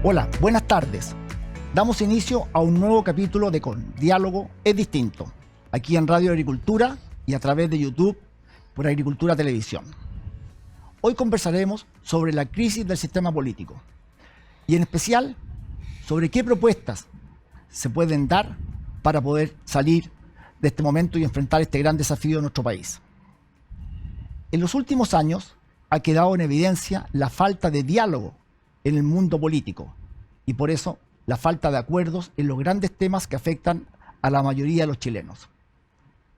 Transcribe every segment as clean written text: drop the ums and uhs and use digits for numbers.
Hola, buenas tardes. Damos inicio a un nuevo capítulo de Con Diálogo es Distinto, aquí en Radio Agricultura y a través de YouTube por Agricultura Televisión. Hoy conversaremos sobre la crisis del sistema político y en especial sobre qué propuestas se pueden dar para poder salir de este momento y enfrentar este gran desafío de nuestro país. En los últimos años ha quedado en evidencia la falta de diálogo en el mundo político y por eso la falta de acuerdos en los grandes temas que afectan a la mayoría de los chilenos.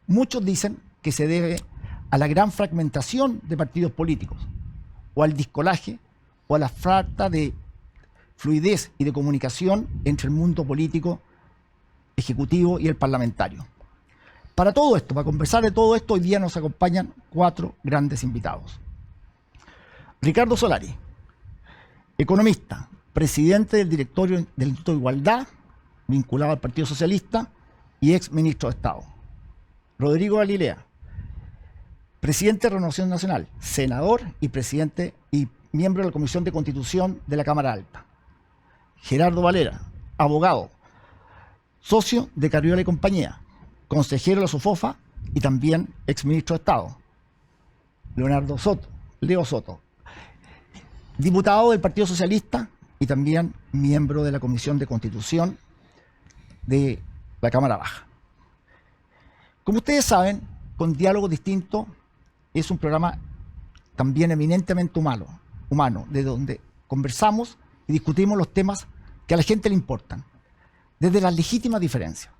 Muchos dicen que se debe a la gran fragmentación de partidos políticos, o al discolaje, o a la falta de fluidez y de comunicación entre el mundo político, ejecutivo y el parlamentario. Para todo esto, para conversar de todo esto, hoy día nos acompañan 4 grandes invitados. Ricardo Solari, economista, presidente del directorio del Instituto de Igualdad, vinculado al Partido Socialista y ex ministro de Estado. Rodrigo Galilea, presidente de Renovación Nacional, senador y presidente y miembro de la Comisión de Constitución de la Cámara Alta. Gerardo Valera, abogado, socio de Carriola y Compañía, consejero de la SUFOFA y también ex ministro de Estado. Leo Soto, diputado del Partido Socialista y también miembro de la Comisión de Constitución de la Cámara Baja. Como ustedes saben, Con Diálogo Distinto es un programa también eminentemente humano, de donde conversamos y discutimos los temas que a la gente le importan, desde las legítimas diferencias.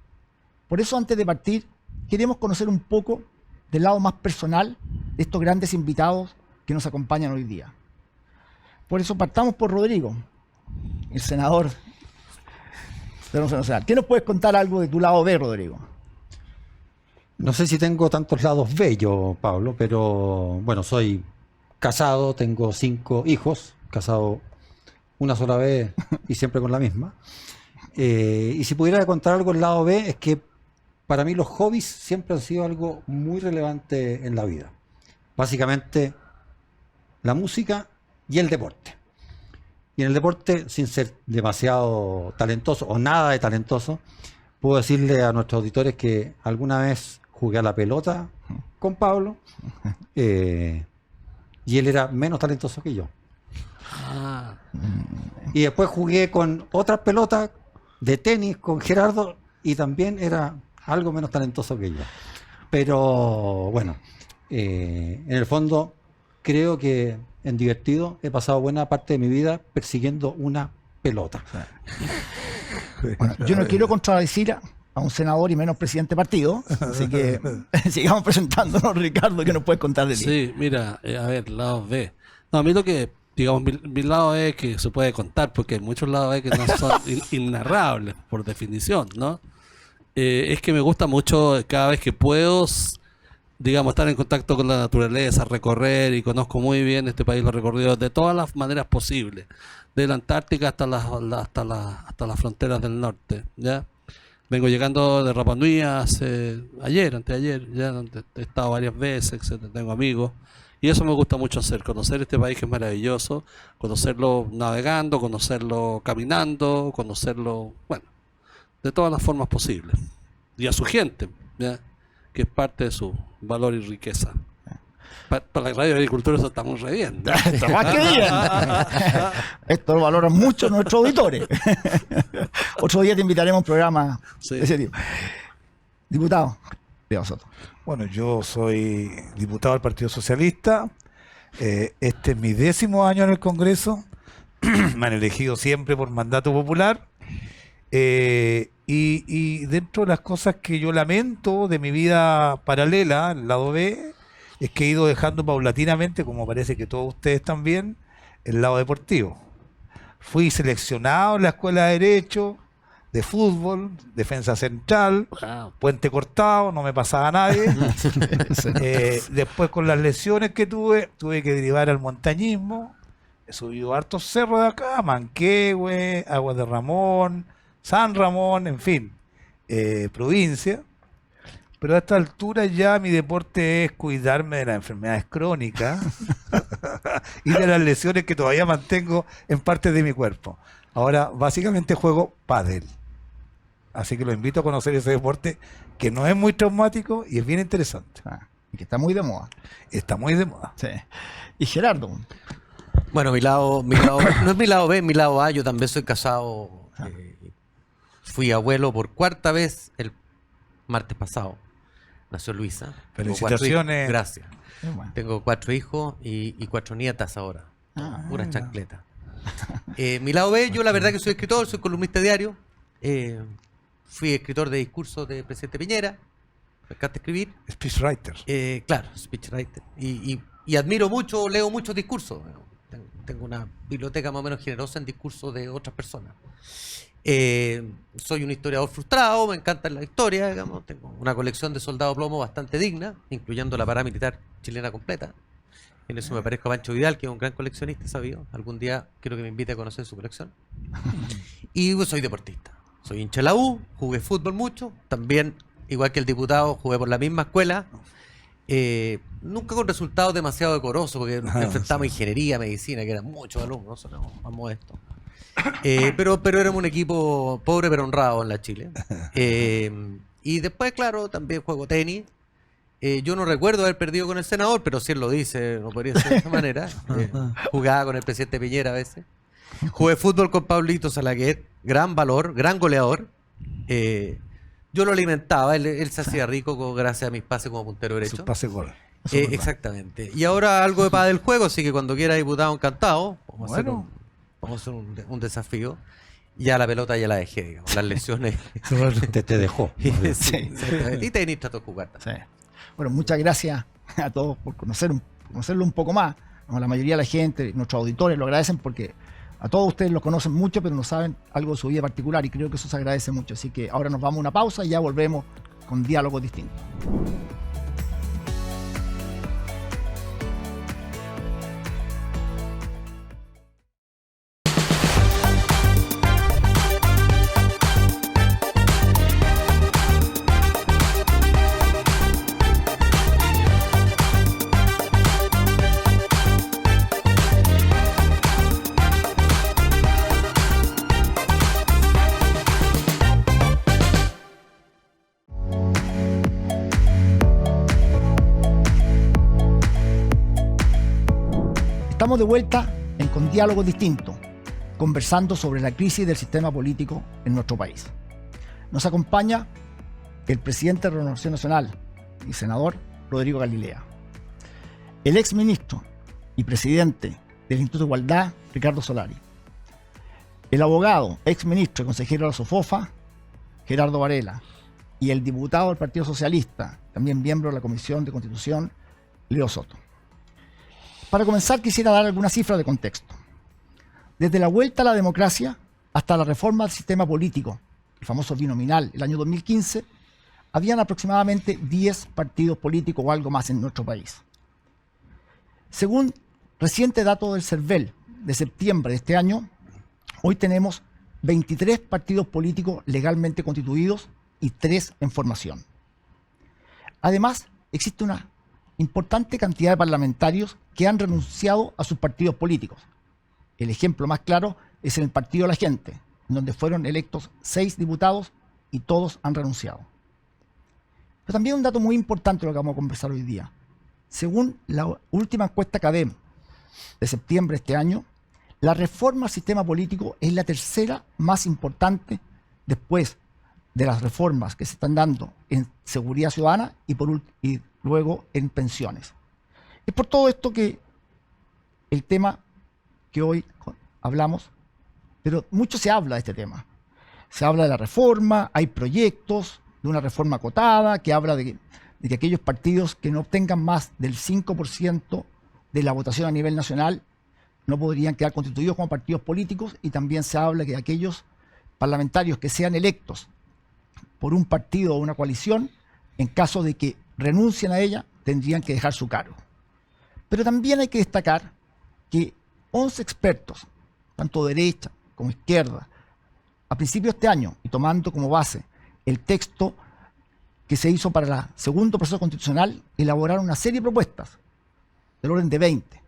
Por eso, antes de partir, queremos conocer un poco del lado más personal de estos grandes invitados que nos acompañan hoy día. Por eso partamos por Rodrigo, el senador de Renovación Nacional. ¿Qué nos puedes contar algo de tu lado B, Rodrigo? No sé si tengo tantos lados B yo, Pablo, pero bueno, soy casado, tengo 5 hijos, casado una sola vez y siempre con la misma. Y si pudiera contar algo del lado B, es que para mí los hobbies siempre han sido algo muy relevante en la vida. Básicamente, la música y el deporte. Y en el deporte, sin ser demasiado talentoso o nada de talentoso, puedo decirle a nuestros auditores que alguna vez jugué a la pelota con Pablo y él era menos talentoso que yo. Y después jugué con otras pelotas de tenis con Gerardo y también era algo menos talentoso que yo. Pero bueno, en el fondo creo que en divertido he pasado buena parte de mi vida persiguiendo una pelota. Bueno, yo no quiero contradecir a un senador y menos presidente de partido, así que sigamos presentándonos. Ricardo, ¿qué nos puedes contar de ti? Sí, mira, a ver, lado B. No, a mí lo que, digamos, mi lado es que se puede contar, porque hay muchos lados B que no son innarrables, por definición, ¿no? Es que me gusta mucho cada vez que puedo, digamos, estar en contacto con la naturaleza, recorrer, y conozco muy bien este país, lo he recorrido de todas las maneras posibles, de la Antártica hasta las fronteras del norte, ¿ya? Vengo llegando de Rapa Nui anteayer, ya donde he estado varias veces, etcétera, tengo amigos, y eso me gusta mucho hacer, conocer este país que es maravilloso, conocerlo navegando, conocerlo caminando, conocerlo, bueno, de todas las formas posibles, y a su gente, ¿ya? Que es parte de su valor y riqueza. Para la Radio Agricultura eso está muy re bien, ¿no? Está más que bien. Esto lo valoran mucho nuestros auditores. Otro día te invitaremos a un programa de ese tipo. Diputado, Leo Soto. Bueno, yo soy diputado del Partido Socialista. Este es mi 10º año en el Congreso. Me han elegido siempre por mandato popular. Y dentro de las cosas que yo lamento de mi vida paralela, el lado B, es que he ido dejando paulatinamente, como parece que todos ustedes también, el lado deportivo. Fui seleccionado en la Escuela de Derecho, de fútbol, defensa central, puente cortado, no me pasaba nadie. Después con las lesiones que tuve que derivar al montañismo. He subido hartos cerros de acá, Manquehue, Aguas de Ramón, San Ramón, en fin, provincia. Pero a esta altura ya mi deporte es cuidarme de las enfermedades crónicas y de las lesiones que todavía mantengo en parte de mi cuerpo. Ahora, básicamente juego pádel. Así que lo invito a conocer ese deporte que no es muy traumático y es bien interesante. Y que está muy de moda. Está muy de moda. Sí. Y Gerardo, Bueno, mi lado no es mi lado B, mi lado A. Yo también soy casado. Fui abuelo por cuarta vez el martes pasado. Nació Luisa. Tengo 4 hijos. Felicitaciones. Gracias. bueno. Tengo 4 hijos y 4 nietas ahora. Pura mira. chancleta. Mi lado B, yo la verdad que soy escritor, soy columnista diario. Fui escritor de discursos de presidente Piñera. Me encanta escribir. Speechwriter. Claro, speechwriter. Y admiro mucho, leo muchos discursos. Tengo una biblioteca más o menos generosa en discursos de otras personas. Soy un historiador frustrado, me encanta la historia, digamos. Tengo una colección de soldado plomo bastante digna, incluyendo la paramilitar chilena completa. En eso me parezco a Pancho Vidal, que es un gran coleccionista, sabido. Algún día quiero que me invite a conocer su colección. Y soy deportista. Soy hincha de la U, jugué fútbol mucho. También, igual que el diputado, jugué por la misma escuela. Nunca con resultados demasiado decorosos, porque nos enfrentamos a ingeniería, medicina, que eran muchos alumnos, no, más modesto. Pero éramos un equipo pobre pero honrado en la Chile. Y después, claro, también juego tenis. Yo no recuerdo haber perdido con el senador, pero si él lo dice, no podría ser de esa manera. Jugaba con el presidente Piñera a veces. Jugué fútbol con Pablito Salaguet, gran valor, gran goleador. Yo lo alimentaba, él se hacía rico gracias a mis pases como puntero derecho. Su pase gol. Exactamente. Y ahora algo de paz del juego, así que cuando quiera diputado, encantado. Vamos a hacer un desafío. Ya la pelota ya la dejé, digamos, las lesiones. Te dejó. Sí, exactamente. Y tenis trató de jugar. sí. Bueno, muchas gracias a todos por conocerlo un poco más. A la mayoría de la gente, nuestros auditores lo agradecen porque a todos ustedes los conocen mucho, pero no saben algo de su vida particular y creo que eso se agradece mucho. Así que ahora nos vamos a una pausa y ya volvemos con diálogos distintos. Estamos de vuelta Con Diálogos Distintos, conversando sobre la crisis del sistema político en nuestro país. Nos acompaña el presidente de Renovación Nacional y senador Rodrigo Galilea, el ex ministro y presidente del Instituto de Igualdad, Ricardo Solari, el abogado, ex ministro y consejero de la SOFOFA, Gerardo Varela, y el diputado del Partido Socialista, también miembro de la Comisión de Constitución, Leo Soto. Para comenzar, quisiera dar algunas cifras de contexto. Desde la vuelta a la democracia hasta la reforma del sistema político, el famoso binominal, el año 2015, habían aproximadamente 10 partidos políticos o algo más en nuestro país. Según reciente dato del CERVEL de septiembre de este año, hoy tenemos 23 partidos políticos legalmente constituidos y 3 en formación. Además, existe una importante cantidad de parlamentarios que han renunciado a sus partidos políticos. El ejemplo más claro es en el Partido de la Gente, en donde fueron electos 6 diputados y todos han renunciado. Pero también un dato muy importante de lo que vamos a conversar hoy día. Según la última encuesta CADEM de septiembre de este año, la reforma al sistema político es la tercera más importante después de las reformas que se están dando en seguridad ciudadana y luego en pensiones. Es por todo esto que el tema que hoy hablamos, pero mucho se habla de este tema. Se habla de la reforma, hay proyectos de una reforma acotada que habla de que aquellos partidos que no obtengan más del 5% de la votación a nivel nacional no podrían quedar constituidos como partidos políticos, y también se habla que aquellos parlamentarios que sean electos por un partido o una coalición, en caso de que renuncien a ella, tendrían que dejar su cargo. Pero también hay que destacar que 11 expertos, tanto derecha como izquierda, a principios de este año, y tomando como base el texto que se hizo para el segundo proceso constitucional, elaboraron una serie de propuestas del orden de 20.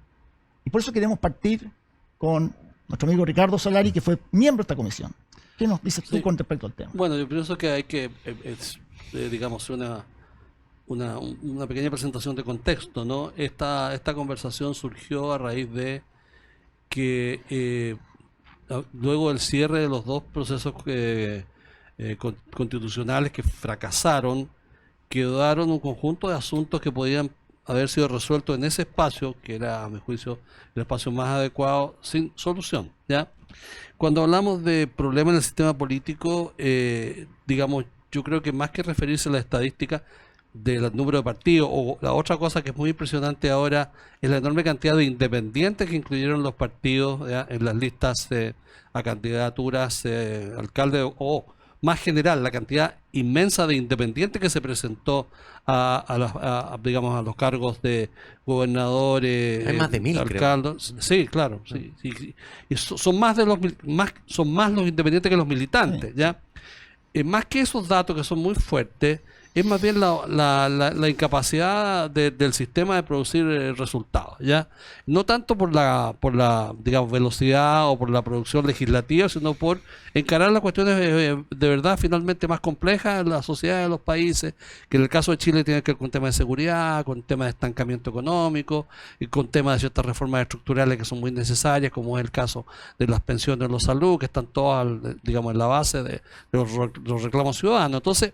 Y por eso queremos partir con nuestro amigo Ricardo Solari, que fue miembro de esta comisión. ¿Qué nos dices tú Sí. con respecto al tema? Bueno, yo pienso que hay que, digamos, una pequeña presentación de contexto, ¿no? Esta conversación surgió a raíz de que luego del cierre de los dos procesos constitucionales que fracasaron, quedaron un conjunto de asuntos que podían haber sido resueltos en ese espacio, que era, a mi juicio, el espacio más adecuado, sin solución, ¿ya? Cuando hablamos de problemas en el sistema político, digamos, yo creo que más que referirse a la estadística del número de partidos, o la otra cosa que es muy impresionante ahora es la enorme cantidad de independientes que incluyeron los partidos, ¿ya?, en las listas a candidaturas alcalde, o más general, la cantidad inmensa de independientes que se presentó digamos, a los cargos de gobernadores, Hay más de 1000, creo. alcaldes. Sí, claro, sí, sí. Y son más los independientes que los militantes, ¿ya? Más que esos datos que son muy fuertes, es más bien la incapacidad del sistema de producir resultados, ¿ya? No tanto por la digamos, velocidad o por la producción legislativa, sino por encarar las cuestiones de verdad finalmente más complejas en la sociedad de los países, que en el caso de Chile tiene que ver con temas de seguridad, con temas de estancamiento económico, y con temas de ciertas reformas estructurales que son muy necesarias, como es el caso de las pensiones de la salud, que están todas, digamos, en la base de los reclamos ciudadanos. Entonces,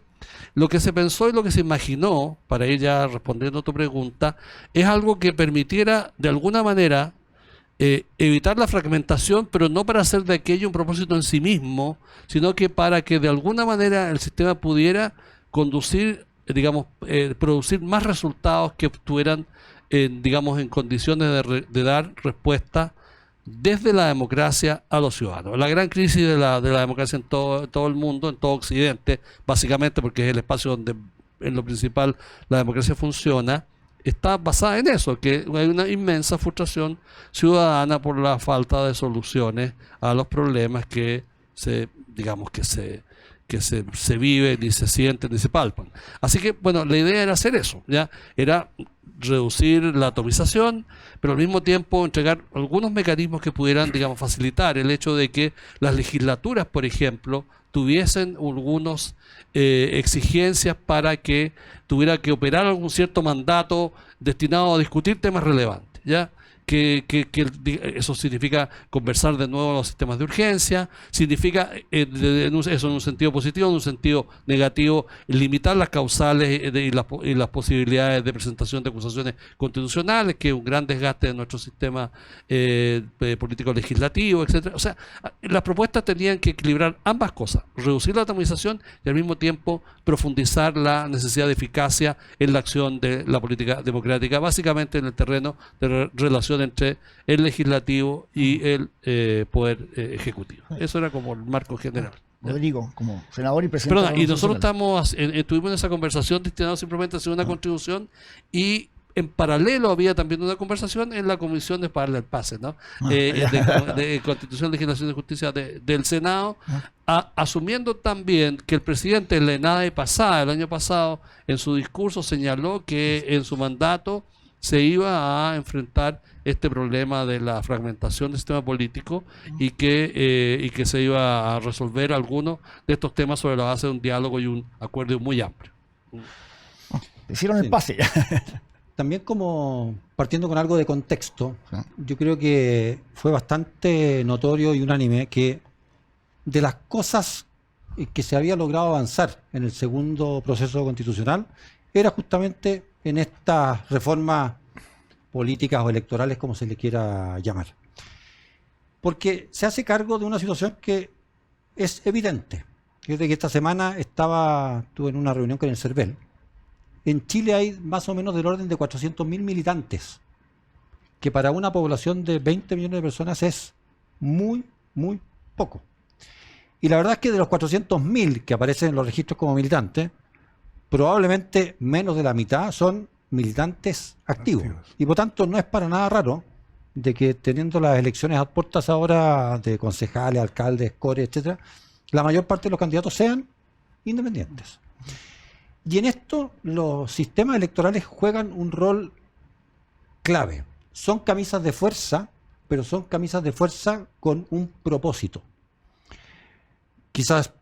lo que se pensó y lo que se imaginó, para ir ya respondiendo a tu pregunta, es algo que permitiera de alguna manera evitar la fragmentación, pero no para hacer de aquello un propósito en sí mismo, sino que para que de alguna manera el sistema pudiera conducir, digamos, producir más resultados que estuvieran, digamos, en condiciones de dar respuesta desde la democracia a los ciudadanos. La gran crisis de la democracia en todo el mundo, en todo Occidente, básicamente porque es el espacio donde en lo principal la democracia funciona, está basada en eso, que hay una inmensa frustración ciudadana por la falta de soluciones a los problemas que se viven y se sienten y se palpan. Así que, bueno, la idea era hacer eso, ¿ya? Era reducir la atomización, pero al mismo tiempo entregar algunos mecanismos que pudieran, digamos, facilitar el hecho de que las legislaturas, por ejemplo, tuviesen algunas exigencias para que tuviera que operar algún cierto mandato destinado a discutir temas relevantes, ¿ya? Eso significa conversar de nuevo los sistemas de urgencia, significa, eso en un sentido positivo, en un sentido negativo, limitar las causales y las posibilidades de presentación de acusaciones constitucionales, que es un gran desgaste de nuestro sistema político-legislativo, etcétera. O sea, las propuestas tenían que equilibrar ambas cosas, reducir la atomización y al mismo tiempo profundizar la necesidad de eficacia en la acción de la política democrática, básicamente en el terreno de relación entre el legislativo y el poder ejecutivo. Eso era como el marco general. Rodrigo, como senador y presidente Perdona, de la y nosotros Nacional. tuvimos esa conversación destinada simplemente a hacer una contribución, y en paralelo había también una conversación en la comisión de para el pase, ¿no? De Constitución, Legislación y Justicia del Senado, asumiendo también que el presidente en la ENADE pasada, el año pasado, en su discurso señaló que en su mandato se iba a enfrentar este problema de la fragmentación del sistema político y que se iba a resolver algunos de estos temas sobre la base de un diálogo y un acuerdo muy amplio. Hicieron el Sí. pase ya. También, como partiendo con algo de contexto, Sí. yo creo que fue bastante notorio y unánime que de las cosas que se había logrado avanzar en el segundo proceso constitucional era justamente en estas reformas políticas o electorales, como se le quiera llamar. Porque se hace cargo de una situación que es evidente. Desde que esta semana estuve en una reunión con el CERVEL. En Chile hay más o menos del orden de 400.000 militantes, que para una población de 20 millones de personas es muy, muy poco. Y la verdad es que de los 400.000 que aparecen en los registros como militantes, probablemente menos de la mitad son militantes activos. Y por tanto no es para nada raro de que, teniendo las elecciones a puertas ahora de concejales, alcaldes, core, etcétera, la mayor parte de los candidatos sean independientes. Y en esto los sistemas electorales juegan un rol clave. Son camisas de fuerza pero son camisas de fuerza con un propósito. Quizás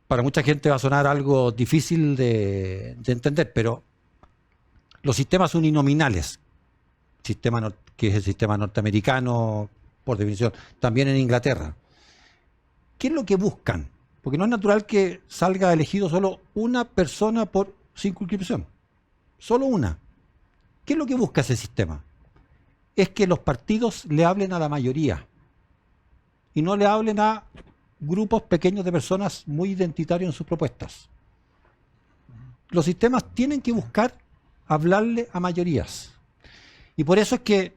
para mucha gente va a sonar algo difícil de entender, pero los sistemas uninominales, que es el sistema norteamericano, por definición, también en Inglaterra, ¿qué es lo que buscan? Porque no es natural que salga elegido solo una persona por circunscripción, solo una. ¿Qué es lo que busca ese sistema? Es que los partidos le hablen a la mayoría y no le hablen a grupos pequeños de personas muy identitarios en sus propuestas. Los sistemas tienen que buscar hablarle a mayorías. Y por eso es que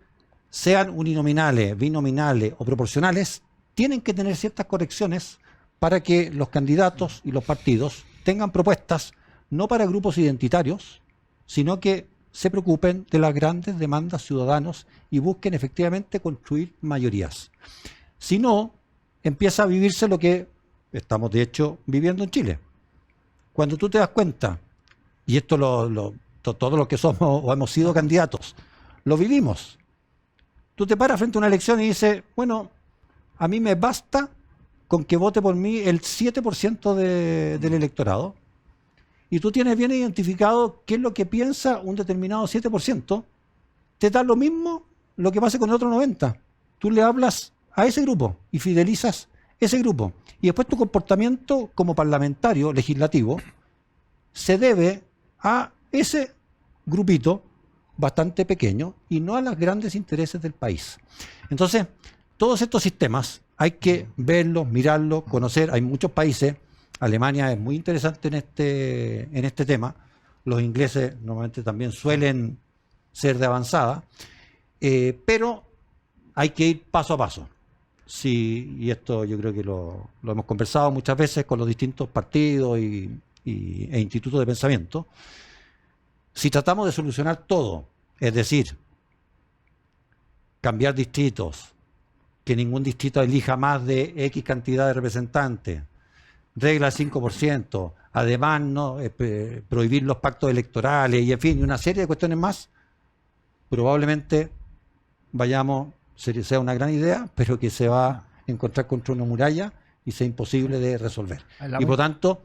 sean uninominales, binominales o proporcionales, tienen que tener ciertas correcciones para que los candidatos y los partidos tengan propuestas no para grupos identitarios, sino que se preocupen de las grandes demandas ciudadanos y busquen efectivamente construir mayorías. Si no, empieza a vivirse lo que estamos de hecho viviendo en Chile. Cuando tú te das cuenta, y esto todos los que somos o hemos sido candidatos, lo vivimos. Tú te paras frente a una elección y dices, bueno, a mí me basta con que vote por mí el 7% del electorado, y tú tienes bien identificado qué es lo que piensa un determinado 7%, te da lo mismo lo que pase con el otro 90%. Tú le hablas a ese grupo y fidelizas ese grupo. Y después tu comportamiento como parlamentario legislativo se debe a ese grupito bastante pequeño y no a los grandes intereses del país. Entonces, todos estos sistemas hay que verlos, mirarlos, conocer. Hay muchos países. Alemania es muy interesante en este tema. Los ingleses normalmente también suelen ser de avanzada, pero hay que ir paso a paso. Sí, y esto yo creo que lo hemos conversado muchas veces con los distintos partidos e institutos de pensamiento. Si tratamos de solucionar todo, es decir, cambiar distritos, que ningún distrito elija más de X cantidad de representantes, regla 5%, además no prohibir los pactos electorales y en fin, una serie de cuestiones más, probablemente sea una gran idea, pero que se va a encontrar contra una muralla y sea imposible de resolver. Y por tanto,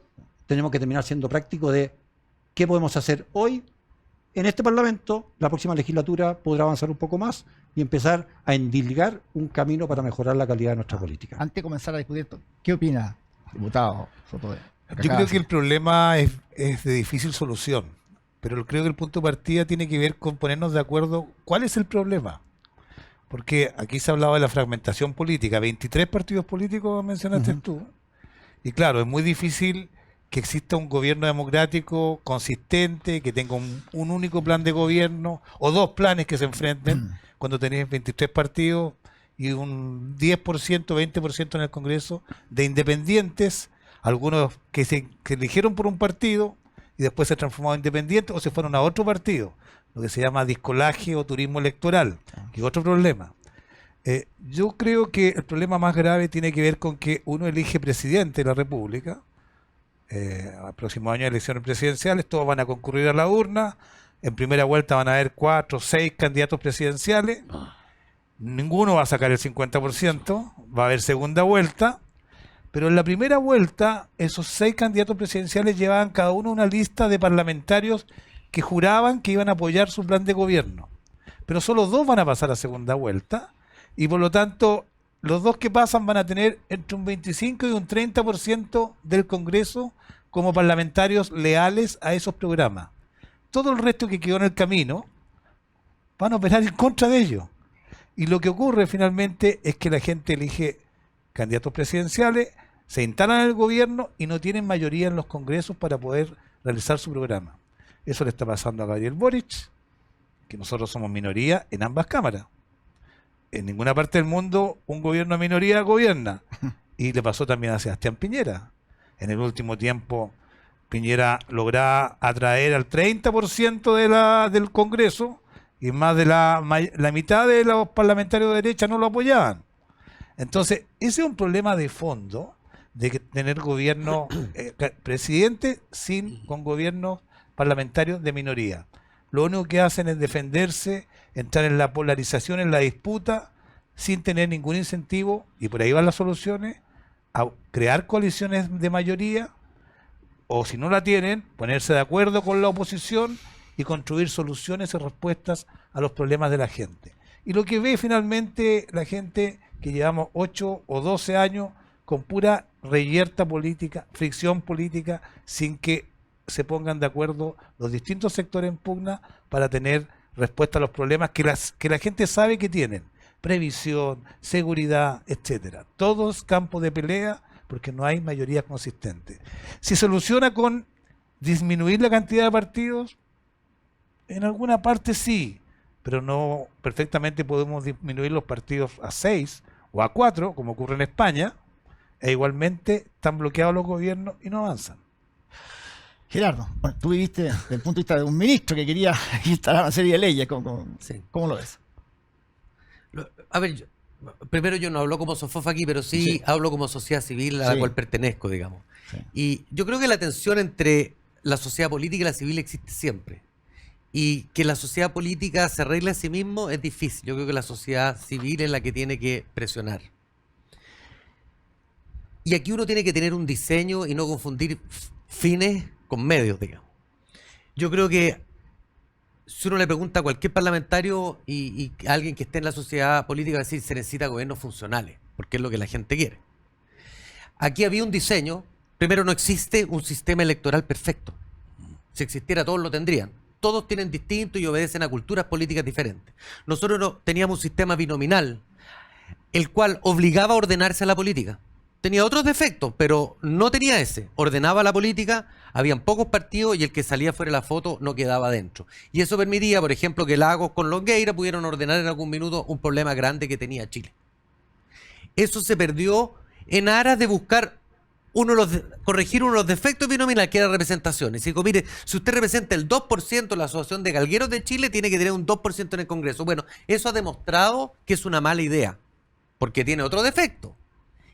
tenemos que terminar siendo prácticos de qué podemos hacer hoy en este Parlamento. La próxima legislatura podrá avanzar un poco más y empezar a endilgar un camino para mejorar la calidad de nuestra política. Antes de comenzar a discutir esto, ¿qué opina, diputado Soto? Yo creo que el problema es de difícil solución, pero creo que el punto de partida tiene que ver con ponernos de acuerdo cuál es el problema. Porque aquí se ha hablado de la fragmentación política, 23 partidos políticos mencionaste tú, y claro, es muy difícil que exista un gobierno democrático consistente, que tenga un único plan de gobierno, o dos planes que se enfrenten, cuando tenés 23 partidos y un 10%, 20% en el Congreso de independientes, algunos que eligieron por un partido y después se transformaron en independientes o se fueron a otro partido, lo que se llama discolaje o turismo electoral, que es otro problema. Yo creo que el problema más grave tiene que ver con que uno elige presidente de la República. Al próximo año de elecciones presidenciales, todos van a concurrir a la urna. En primera vuelta van a haber 4 o 6 candidatos presidenciales. Ninguno va a sacar el 50%, va a haber segunda vuelta. Pero en la primera vuelta, esos 6 candidatos presidenciales llevaban cada uno una lista de parlamentarios que juraban que iban a apoyar su plan de gobierno. Pero solo 2 van a pasar a segunda vuelta y por lo tanto los 2 que pasan van a tener entre un 25 y un 30% del Congreso como parlamentarios leales a esos programas. Todo el resto que quedó en el camino van a operar en contra de ellos. Y lo que ocurre finalmente es que la gente elige candidatos presidenciales, se instalan en el gobierno y no tienen mayoría en los congresos para poder realizar su programa. Eso le está pasando a Gabriel Boric, que nosotros somos minoría en ambas cámaras. En ninguna parte del mundo un gobierno de minoría gobierna. Y le pasó también a Sebastián Piñera. En el último tiempo, Piñera lograba atraer al 30% del Congreso y más de la mitad de los parlamentarios de derecha no lo apoyaban. Entonces, ese es un problema de fondo de que tener gobierno, presidente con gobiernos parlamentarios de minoría. Lo único que hacen es defenderse, entrar en la polarización, en la disputa, sin tener ningún incentivo, y por ahí van las soluciones, a crear coaliciones de mayoría, o si no la tienen, ponerse de acuerdo con la oposición y construir soluciones y respuestas a los problemas de la gente. Y lo que ve finalmente la gente que llevamos 8 o 12 años con pura reyerta política, fricción política, sin que se pongan de acuerdo los distintos sectores en pugna para tener respuesta a los problemas que la gente sabe que tienen. Previsión, seguridad, etcétera. Todos campos de pelea porque no hay mayoría consistente. Si soluciona con disminuir la cantidad de partidos, en alguna parte sí, pero no perfectamente podemos disminuir los partidos a 6 o a 4, como ocurre en España, e igualmente están bloqueados los gobiernos y no avanzan. Gerardo, bueno, tú viviste desde el punto de vista de un ministro que quería instalar una serie de leyes. Sí. ¿Cómo lo ves? A ver, primero yo no hablo como Sofofa aquí, pero sí hablo como sociedad civil a la Sí. cual pertenezco, digamos. Sí. Y yo creo que la tensión entre la sociedad política y la civil existe siempre. Y que la sociedad política se arregle a sí mismo es difícil. Yo creo que la sociedad civil es la que tiene que presionar. Y aquí uno tiene que tener un diseño y no confundir fines con medios, digamos. Yo creo que si uno le pregunta a cualquier parlamentario y a alguien que esté en la sociedad política, va a decir se necesita gobiernos funcionales, porque es lo que la gente quiere. Aquí había un diseño. Primero, no existe un sistema electoral perfecto. Si existiera, todos lo tendrían. Todos tienen distinto y obedecen a culturas políticas diferentes. Nosotros no, teníamos un sistema binominal, el cual obligaba a ordenarse a la política. Tenía otros defectos, pero no tenía ese. Ordenaba la política, habían pocos partidos y el que salía fuera de la foto no quedaba dentro. Y eso permitía, por ejemplo, que Lagos con Longueira pudieran ordenar en algún minuto un problema grande que tenía Chile. Eso se perdió en aras de buscar corregir uno de los defectos binominales, que era representación. Y digo, mire, si usted representa el 2% de la Asociación de Galgueros de Chile, tiene que tener un 2% en el Congreso. Bueno, eso ha demostrado que es una mala idea, porque tiene otro defecto.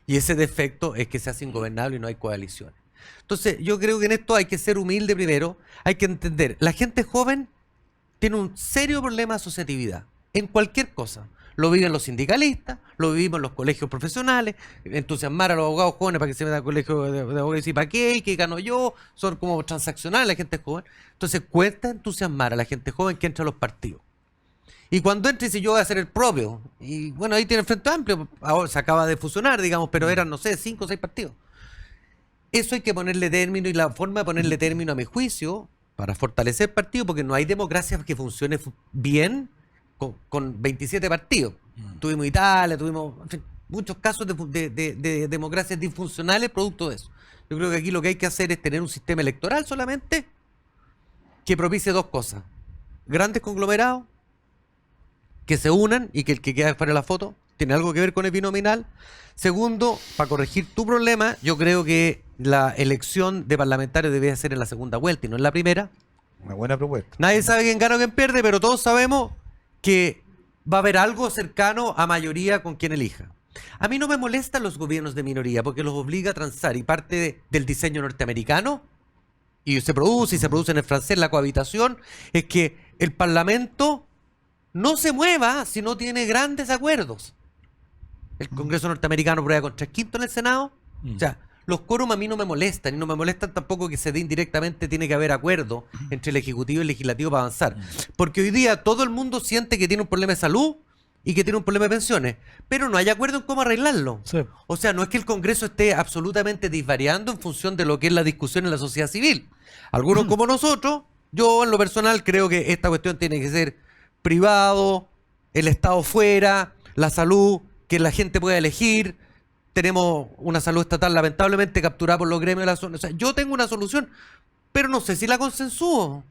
Y ese defecto es que se hace ingobernable y no hay coaliciones. Entonces, yo creo que en esto hay que ser humilde primero, hay que entender, la gente joven tiene un serio problema de asociatividad, en cualquier cosa. Lo viven los sindicalistas, lo vivimos en los colegios profesionales, entusiasmar a los abogados jóvenes para que se metan al colegio de abogados y decir, ¿para qué? ¿Qué gano yo? Son como transaccionales la gente joven. Entonces cuesta entusiasmar a la gente joven que entra a los partidos. Y cuando entra y dice, yo voy a hacer el propio, y bueno, ahí tiene el Frente Amplio, ahora se acaba de fusionar, digamos, pero eran, no sé, 5 o 6 partidos. Eso hay que ponerle término, y la forma de ponerle término, a mi juicio, para fortalecer el partido, porque no hay democracia que funcione bien con 27 partidos. Tuvimos Italia, tuvimos en fin, muchos casos de democracias disfuncionales producto de eso. Yo creo que aquí lo que hay que hacer es tener un sistema electoral solamente que propicie dos cosas. Grandes conglomerados que se unan y que el que queda fuera de la foto tiene algo que ver con el binominal. Segundo, para corregir tu problema, yo creo que la elección de parlamentarios debe ser en la segunda vuelta y no en la primera. Una buena propuesta. Nadie sabe quién gana o quién pierde, pero todos sabemos que va a haber algo cercano a mayoría con quien elija. A mí no me molestan los gobiernos de minoría porque los obliga a transar, y parte del diseño norteamericano, y se produce en el francés, la cohabitación, es que el Parlamento no se mueva si no tiene grandes acuerdos. El Congreso norteamericano prueba con 3/5 en el Senado. O sea, los quórum a mí no me molestan, y no me molestan tampoco que se dé indirectamente. Tiene que haber acuerdo entre el Ejecutivo y el Legislativo para avanzar. Porque hoy día todo el mundo siente que tiene un problema de salud y que tiene un problema de pensiones, pero no hay acuerdo en cómo arreglarlo. Sí. O sea, no es que el Congreso esté absolutamente disvariando en función de lo que es la discusión en la sociedad civil. Algunos como nosotros, yo en lo personal creo que esta cuestión tiene que ser privado, el Estado fuera, la salud, que la gente pueda elegir. Tenemos una salud estatal lamentablemente capturada por los gremios de la zona. O sea, yo tengo una solución, pero no sé si la consensúo.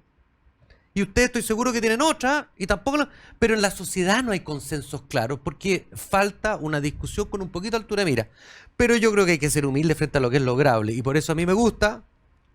Y ustedes estoy seguro que tienen otra, y tampoco pero en la sociedad no hay consensos claros, porque falta una discusión con un poquito de altura de mira. Pero yo creo que hay que ser humilde frente a lo que es lograble, y por eso a mí me gusta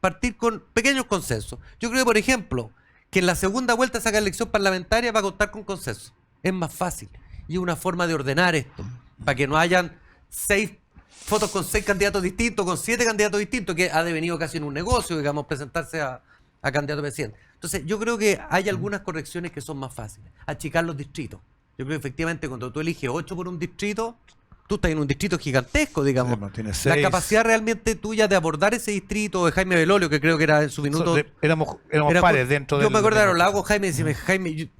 partir con pequeños consensos. Yo creo, por ejemplo, que en la segunda vuelta esa elección parlamentaria va a contar con consenso. Es más fácil, y es una forma de ordenar esto, para que no hayan 6 fotos con 6 candidatos distintos, con 7 candidatos distintos, que ha devenido casi en un negocio, digamos, presentarse a candidato a presidente. Entonces, yo creo que hay algunas correcciones que son más fáciles. Achicar los distritos. Yo creo que efectivamente cuando tú eliges 8 por un distrito, tú estás en un distrito gigantesco, digamos. Sí, tiene La 6. capacidad realmente tuya de abordar ese distrito, de Jaime Belolio, que creo que era en su minuto... Éramos era pares dentro Yo del... me acuerdo de Lago, Jaime,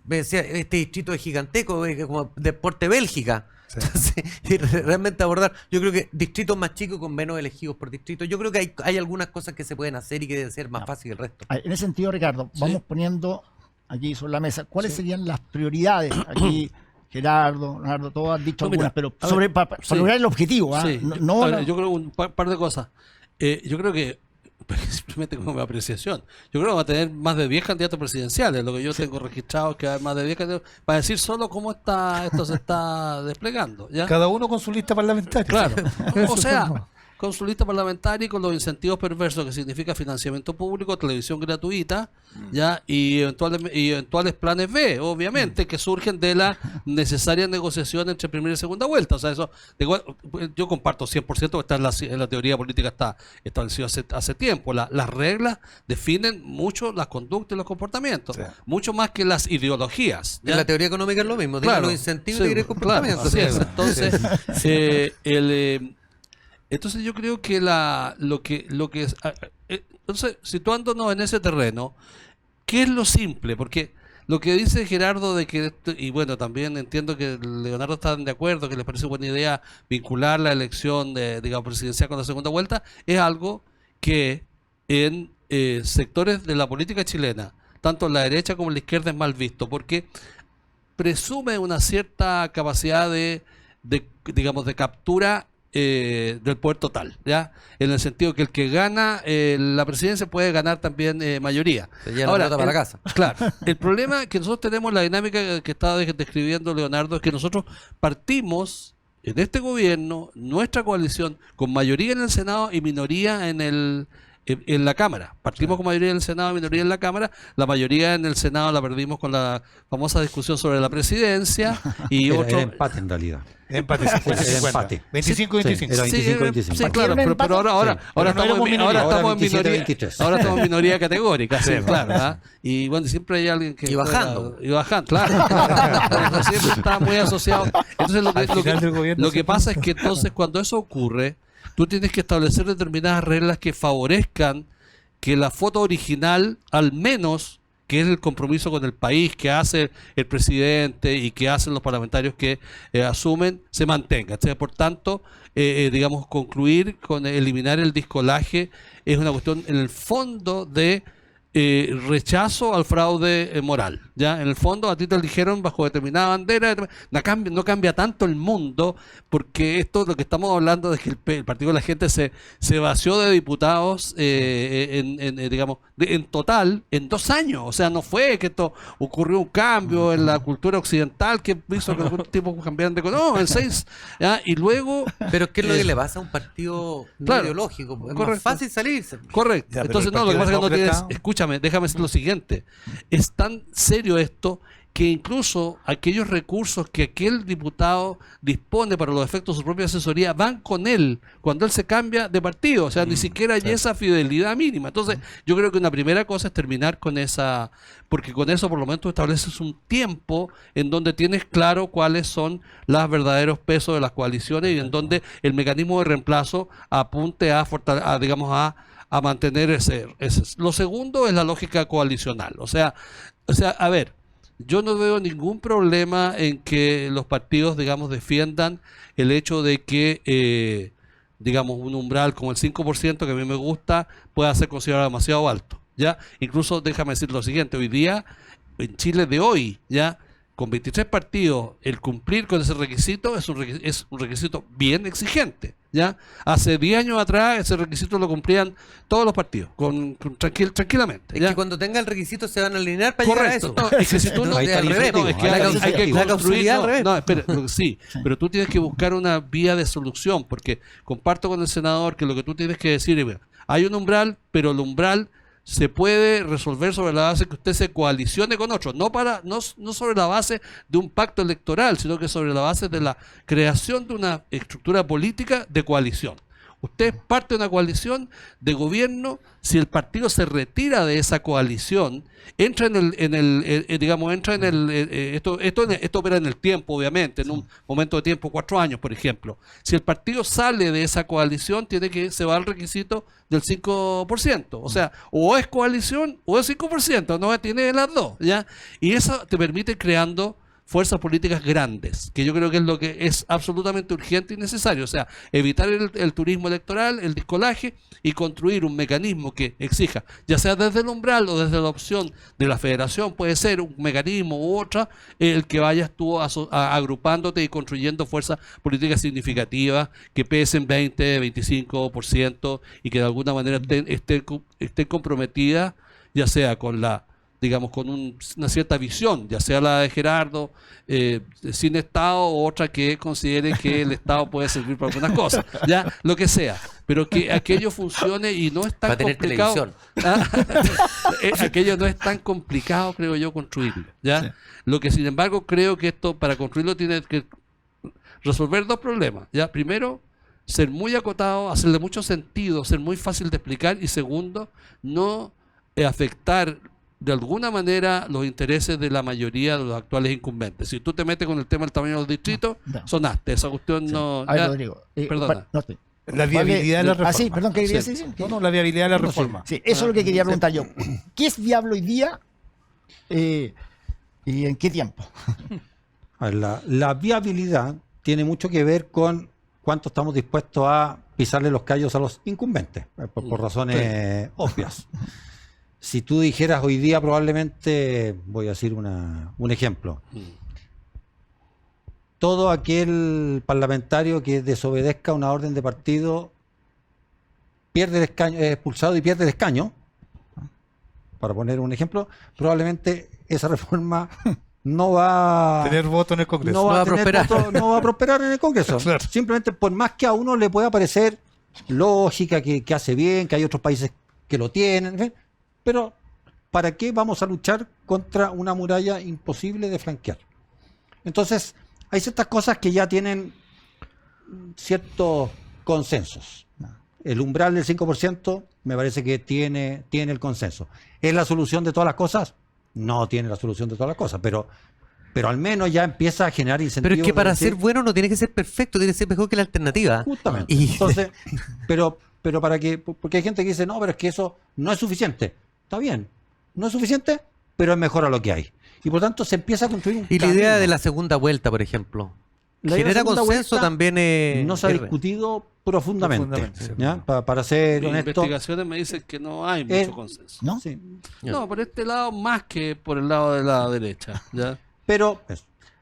me decía, este distrito es gigantesco, es como deporte Bélgica. Sí. Entonces, y realmente abordar, yo creo que distritos más chicos con menos elegidos por distrito, yo creo que hay algunas cosas que se pueden hacer y que deben ser más fácil que el resto. En ese sentido, Ricardo, vamos poniendo aquí sobre la mesa cuáles serían las prioridades. Aquí Gerardo, Leonardo, todos han dicho No, mira, algunas, pero a ver, para sí. lograr el objetivo. Sí, No, a ver, yo creo un par de cosas. Yo creo que, simplemente como mi apreciación, yo creo que va a tener más de 10 candidatos presidenciales. Lo que yo tengo registrado es que va a haber más de 10 candidatos, para decir solo cómo esto se está desplegando. ¿Ya? Cada uno con su lista parlamentaria. Claro. Eso O sea, forma. con su lista parlamentaria y con los incentivos perversos que significa financiamiento público, televisión gratuita, ya y eventuales planes B, obviamente, que surgen de la necesaria negociación entre primera y segunda vuelta. O sea, eso yo comparto 100%, porque está en la teoría política, está establecido hace tiempo. Las reglas definen mucho las conductas y los comportamientos, Sí. mucho más que las ideologías. ¿ya? En la teoría económica es lo mismo, tiene los incentivos y el comportamiento. Claro, así es. Claro. Entonces, entonces yo creo que entonces, situándonos en ese terreno, ¿qué es lo simple? Porque lo que dice Gerardo de que, y bueno, también entiendo que Leonardo está de acuerdo, que les parece buena idea vincular la elección digamos, presidencial con la segunda vuelta, es algo que en sectores de la política chilena, tanto en la derecha como en la izquierda, es mal visto, porque presume una cierta capacidad digamos, de captura del poder total, ¿ya? En el sentido que el que gana la presidencia puede ganar también mayoría. Se lleva la pelota para la casa. Claro, el problema que nosotros tenemos, la dinámica que estaba describiendo Leonardo, es que nosotros partimos en este gobierno, nuestra coalición, con mayoría en el Senado y minoría en la Cámara. Partimos con mayoría en el Senado y minoría en la Cámara. La mayoría en el Senado la perdimos con la famosa discusión sobre la presidencia y Era otro... empate en realidad. Empate, Era 50-50. empate. 25-25. Era 25-25. Sí, claro, pero ahora Pero no estamos éramos en minoría. estamos en 27-23. ahora estamos en minoría categórica, sí, Sí, claro. ¿ah? Y bueno, siempre hay alguien que Y bajando. juega- y bajando, claro. Siempre está muy asociado. Entonces Al final del gobierno lo que siempre- pasa es que entonces cuando eso ocurre, tú tienes que establecer determinadas reglas que favorezcan que la foto original, al menos, que es el compromiso con el país que hace el presidente y que hacen los parlamentarios que asumen, se mantenga. Entonces, por tanto, digamos, concluir con eliminar el discolaje es una cuestión en el fondo de rechazo al fraude moral. ¿Ya? En el fondo, a ti te eligieron bajo determinada bandera, no cambia tanto el mundo, porque esto lo que estamos hablando es que el Partido de la Gente se vació de diputados digamos, en total en 2 años. O sea, no fue que esto ocurrió un cambio en la cultura occidental que hizo que algún tipo cambiaran de... No, en 6. ¿ya? Y luego... Pero ¿qué es lo que le pasa a un partido no Claro, ideológico? Es correcto. más fácil salirse. Correcto. Ya, pero Entonces, el no, lo que pasa es que no Partido tienes... Demócrata- Escúchame, déjame decir lo siguiente. Es tan serio esto que incluso aquellos recursos que aquel diputado dispone para los efectos de su propia asesoría van con él cuando él se cambia de partido. O sea, ni siquiera hay esa fidelidad mínima. Entonces, yo creo que una primera cosa es terminar con esa... Porque con eso por lo menos tú estableces un tiempo en donde tienes claro cuáles son los verdaderos pesos de las coaliciones y en donde el mecanismo de reemplazo apunte digamos, a mantener ese. Lo segundo es la lógica coalicional. O sea, a ver, yo no veo ningún problema en que los partidos, digamos, defiendan el hecho de que, digamos, un umbral como el 5%, que a mí me gusta, pueda ser considerado demasiado alto. ¿Ya? Incluso, déjame decir lo siguiente, hoy día, en Chile de hoy, ¿ya? Con 23 partidos, el cumplir con ese requisito es un requisito bien exigente. ¿Ya? Hace 10 años atrás ese requisito lo cumplían todos los partidos, tranquilamente. Es ¿ya? que cuando tenga el requisito se van a alinear para llegar a Correcto. eso. No, es que si tú no, Ahí está al el revés, incentivo. es que Ahí está el hay que incentivo. la construir, causalidad al revés. no, espera, sí, pero tú tienes que buscar una vía de solución, porque comparto con el senador que lo que tú tienes que decir es, hay un umbral, pero el umbral se puede resolver sobre la base que usted se coalicione con otros, no sobre la base de un pacto electoral, sino que sobre la base de la creación de una estructura política de coalición. Usted es parte de una coalición de gobierno. Si el partido se retira de esa coalición, entra esto opera en el tiempo, obviamente, en un momento de tiempo, 4 años, por ejemplo. Si el partido sale de esa coalición, se va al requisito del 5%. O sea, o es coalición o es 5%, no tiene las dos, ¿ya? Y eso te permite creando fuerzas políticas grandes, que yo creo que es lo que es absolutamente urgente y necesario. O sea, evitar el turismo electoral, el discolaje, y construir un mecanismo que exija, ya sea desde el umbral o desde la opción de la federación, puede ser un mecanismo u otra, el que vayas tú agrupándote y construyendo fuerzas políticas significativas que pesen 20, 25% y que de alguna manera estén comprometidas, ya sea con una cierta visión, ya sea la de Gerardo, sin Estado, o otra que considere que el Estado puede servir para algunas cosas, ya, lo que sea, pero que aquello funcione y no es tan Va a tener complicado. Aquello no es tan complicado, creo yo, construirlo, ¿ya? Sí. Lo que, sin embargo, creo que esto, para construirlo, tiene que resolver 2 problemas, ¿ya? Primero, ser muy acotado, hacerle mucho sentido, ser muy fácil de explicar, y segundo, no afectar de alguna manera los intereses de la mayoría de los actuales incumbentes. Si tú te metes con el tema del tamaño del distrito, No. sonaste. Esa cuestión no... A ver, ya- Rodrigo. perdona. No estoy. La viabilidad de la reforma. Sí, perdón, ¿qué querías Sí. decir? No, la viabilidad de la reforma. Sí, eso es lo que quería preguntar yo. ¿Qué es viable hoy día y en qué tiempo? A ver, la viabilidad tiene mucho que ver con cuánto estamos dispuestos a pisarle los callos a los incumbentes, por razones obvias. Si tú dijeras hoy día, probablemente, voy a decir un ejemplo, todo aquel parlamentario que desobedezca una orden de partido pierde el escaño, es expulsado y pierde el escaño, para poner un ejemplo, probablemente esa reforma no va Tener voto en el Congreso. no va a tener prosperar. voto- No va a prosperar en el Congreso. Claro. Simplemente por más que a uno le pueda parecer lógica, que hace bien, que hay otros países que lo tienen, en fin, pero ¿para qué vamos a luchar contra una muralla imposible de flanquear? Entonces, hay ciertas cosas que ya tienen ciertos consensos. El umbral del 5% me parece que tiene el consenso. ¿Es la solución de todas las cosas? No tiene la solución de todas las cosas, pero al menos ya empieza a generar incentivos. Pero es que de para decir, ser bueno no tiene que ser perfecto, tiene que ser mejor que la alternativa. Justamente. Y- Entonces, pero para que, porque hay gente que dice, no, pero es que eso no es suficiente. Está bien, no es suficiente, pero es mejor a lo que hay. Y por tanto se empieza a construir un Y la idea camino. de la segunda vuelta, por ejemplo. La idea de la Genera segunda consenso vuelta también. no se ha es- discutido profundamente. Profundamente, sí. ¿Ya? Para ser Mis honesto, investigaciones me dicen que no hay mucho consenso. ¿No? sí. No, por este lado más que por el lado de la derecha, ¿ya? Pero